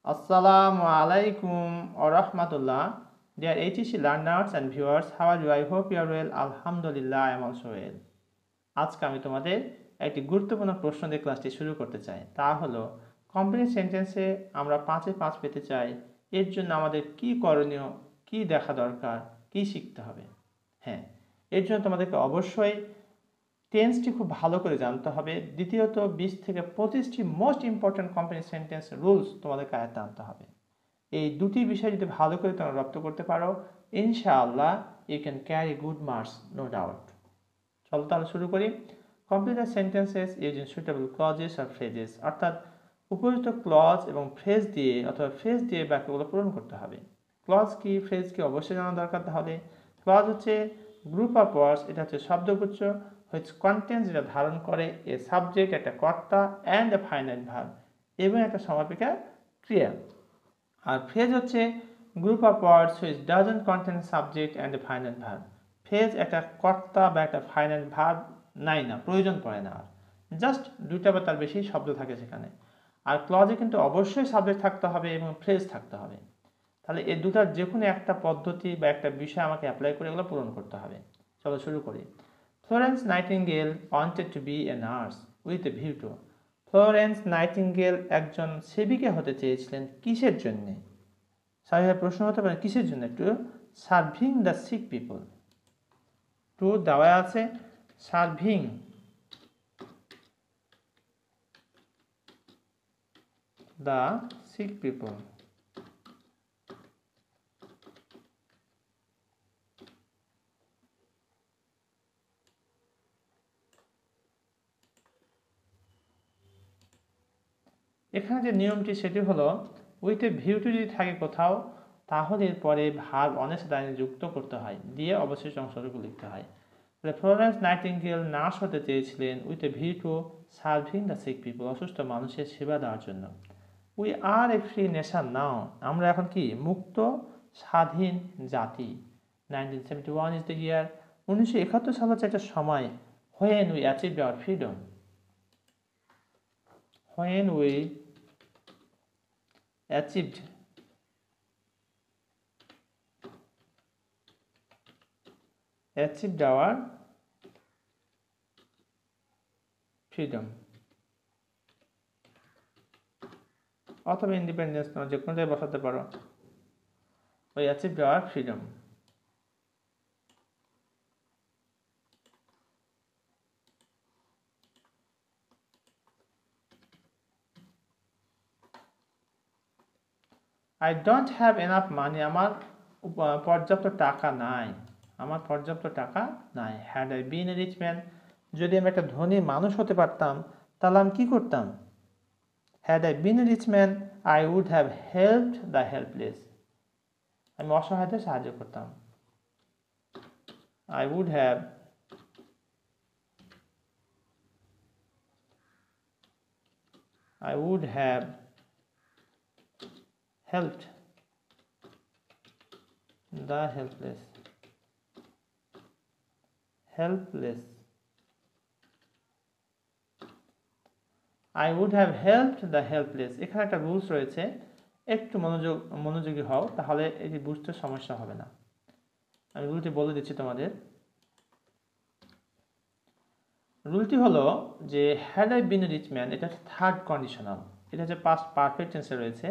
Assalamu alaikum wa rahmatullah. Dear HEC learners and viewers, how are you? I hope you are well. Alhamdulillah, I am also well. আজকে আমি তোমাদের একটি গুরুত্বপূর্ণ প্রশ্ন দিয়ে ক্লাসটি শুরু করতে চাই। তা হলো, কমপ্লিট সেন্টেন্সে আমরা 5-এ 5 পেতে চাই। এর জন্য আমাদের কি করণীয়, কি দেখা দরকার, কি শিখতে হবে? হ্যাঁ, এর জন্য তোমাদেরকে অবশ্যই টেন্সটি খুব ভালো করে জানতে হবে। দ্বিতীয়ত 20 থেকে 25টি most important complete sentence rules তোমাদেরকে আয়ত্তে আনতে হবে। এই দুটি বিষয় যদি ভালো করে তোমরা রপ্ত করতে পারো, ইনশাআল্লাহ you can carry good marks, no doubt. চলো তাহলে শুরু করি। Complete the sentences using suitable clauses আর ফ্রেজেস, অর্থাৎ উপযুক্ত ক্লজ এবং ফ্রেজ দিয়ে অথবা ফ্রেজ দিয়ে বাক্যগুলো পূরণ করতে হবে। ক্লজ কি, ফ্রেজ কি অবশ্যই জানা দরকার। তাহলে ক্লজ হচ্ছে গ্রুপ অফ ওয়ার্ডস, এটা হচ্ছে শব্দগুচ্ছ, হুইচ কন্টেন্স, যেটা ধারণ করে এ সাবজেক্ট, একটা কর্তা, অ্যান্ড এ ফাইনাইট ভার্ব, এবং একটা সমাপিকা ক্রিয়া। আর ফ্রেজ হচ্ছে group of words which doesn't contain subject and a finite verb. Phrase একটা কর্তা বা একটা ফাইনাইট ভার্ব নাই, না প্রয়োজন পড়ে না, আর জাস্ট দুইটা বা তার বেশি শব্দ থাকে সেখানে। আর ক্লজে কিন্তু অবশ্যই সাবজেক্ট থাকতে হবে এবং ফ্রেজ থাকতে হবে। তাহলে এই দুটার যে কোনো একটা পদ্ধতি বা একটা বিষয় আমাকে অ্যাপ্লাই করে এগুলো পূরণ করতে হবে। চলো শুরু করি। Florence Nightingale wanted to be a nurse with a view to. Florence Nightingale একজন সেবিকা হতে চেয়েছিলেন কিসের জন্যে? স্বাভাবিক প্রশ্ন হতে পারে কিসের জন্য? To serving the sick people. To দেওয়া আছে সার্ভিং দ্য সিক পিপল। এখানে যে নিয়মটি সেটি হলো, উইথ এ ভিউ টু যদি থাকে কোথাও, তাহলে এরপরে ভার্ব অনেক লাইনে যুক্ত করতে হয়, দিয়ে অবশিষ্ট অংশটুকু লিখতে হয়। তাহলে ফ্লোরেন্স নাইটিঙ্গেল নার্স হতে চেয়েছিলেন with a view to serving the sick people, অসুস্থ মানুষের সেবা দেওয়ার জন্য। We are a free nation now, আমরা এখন কি মুক্ত স্বাধীন জাতি। 1971 ইজ দ্য ইয়ার, 1971 সাল হচ্ছে একটা সময়, when we achieved our freedom. When we achieved our freedom অথবা ইন্ডিপেন্ডেন্স, যে কোনো জায়গায় বসাতে পারো। ওই achieved our freedom। I don't have enough money, আমার পর্যাপ্ত টাকা নাই, আমার পর্যাপ্ত টাকা নাই। Had I been a rich man, যদি আমি একটা ধনী মানুষ হতে পারতাম তাহলে আমি কি করতাম? Had I been a rich man, I would have helped the helpless, আমি অসহায়দের সাহায্য করতাম। I would have helped the helpless। I would have helped the helpless। এখানে একটা রুলস রয়েছে, একটু মনোযোগী হও, তাহলে এটি বুঝতে সমস্যা হবে না। আমি রুলটি বলে দিচ্ছি তোমাদের। রুলটি হলো যে had I been a rich man, এটা হচ্ছে থার্ড কন্ডিশনাল, এটা হচ্ছে পাস্ট পারফেক্ট টেন্সে রয়েছে।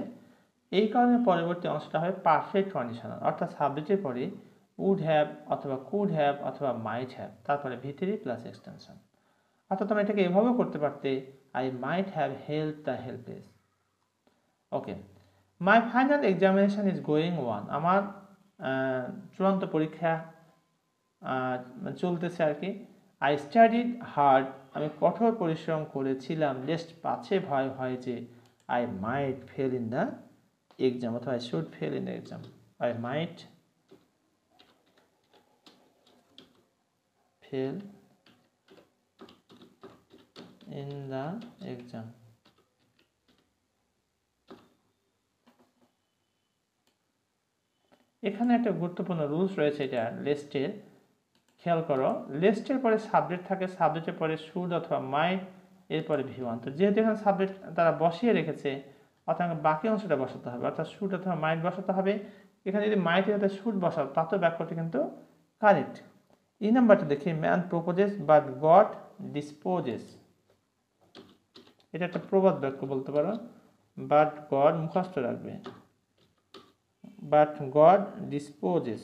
এই কারণে পরবর্তী অংশটা হয় পারফেক্ট কন্ডিশনাল, অর্থাৎ সাবজেক্টের পরে উড হ্যাভ অথবা কুড হ্যাভ অথবা মাইট হ্যাভ, তারপরে ভিতরি প্লাস এক্সটেনশন। অর্থাৎ তুমি এটাকে এভাবেও করতে পারতে, I might have help the helpless. Okay, my final examination is going one, আমার চূড়ান্ত পরীক্ষা চলতেছে আর কি। আই স্টাডিড হার্ড, আমি কঠোর পরিশ্রম করেছিলাম, লেস্ট পাছে ভয় হয় যে I might fail in the exam অথবা I should fail in the exam. I might fail in the exam. এখানে একটা গুরুত্বপূর্ণ রুলস রয়েছে, এটা লেস্টের, খেয়াল করো। লেস্টের পরে সাবজেক্ট থাকে, সাবজেক্টের পরে শুড অথবা মাইট, এরপরে ভি ওয়ান। তো যেহেতু এখানে সাবজেক্ট তারা বসিয়ে রেখেছে, অর্থাৎ বাকি অংশটা বসাতে হবে, অর্থাৎ শুড অথবা মাইট বসাতে হবে। এখানে যদি মাইটের সাথে শুড বসাও তাতেও বাক্যটি কিন্তু কারেক্ট। এই নাম্বারটা দেখি, man proposes but god disposes. এটা একটা প্রবাদ বাক্য বলতে পারো। বাট গড মুখস্থ রাখবে, বাট গড ডিসপোজেস।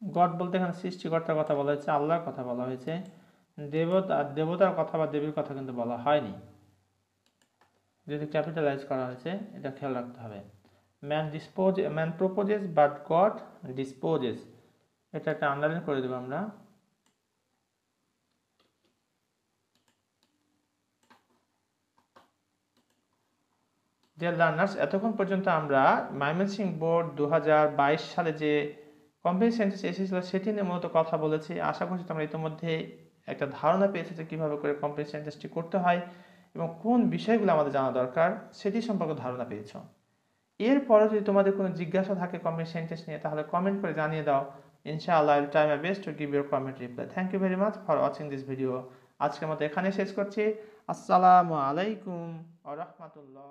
গড বলতে এখানে সৃষ্টিকর্তার কথা বলা হয়েছে, আল্লাহর কথা বলা হয়েছে। দেবতার কথা বা দেবীর কথা কিন্তু বলা হয়নি, যদি ক্যাপিটালাইজ করা হয়েছে এটা খেয়াল রাখতে হবে। Man proposes but god disposes, এটা একটা আন্ডারলাইন করে দেবো আমরা। ডিয়ার লার্নার্স, এতক্ষণ পর্যন্ত আমরা ময়মনসিংহ বোর্ড 2022 সালে যে কমপ্লেক্স সেন্টেন্স এসেছিল সেটি নিয়ে মূলত কথা বলেছি। আশা করছি তোমরা ইতিমধ্যে একটা ধারণা পেয়েছো যে কীভাবে করে কমপ্লেক্স সেন্টেন্সটি করতে হয় এবং কোন বিষয়গুলো আমাদের জানা দরকার সেটি সম্পর্কে ধারণা পেয়েছো। এরপরে যদি তোমাদের কোনো জিজ্ঞাসা থাকে কমপ্লেক্স সেন্টেন্স নিয়ে তাহলে কমেন্ট করে জানিয়ে দাও। ইনশাআল্লাহ I will try my best to give your comment reply. Thank you very much for watching this video. আজকের মতো এখানে শেষ করছি। আসসালামু আলাইকুম ওয়া রাহমাতুল্লাহ।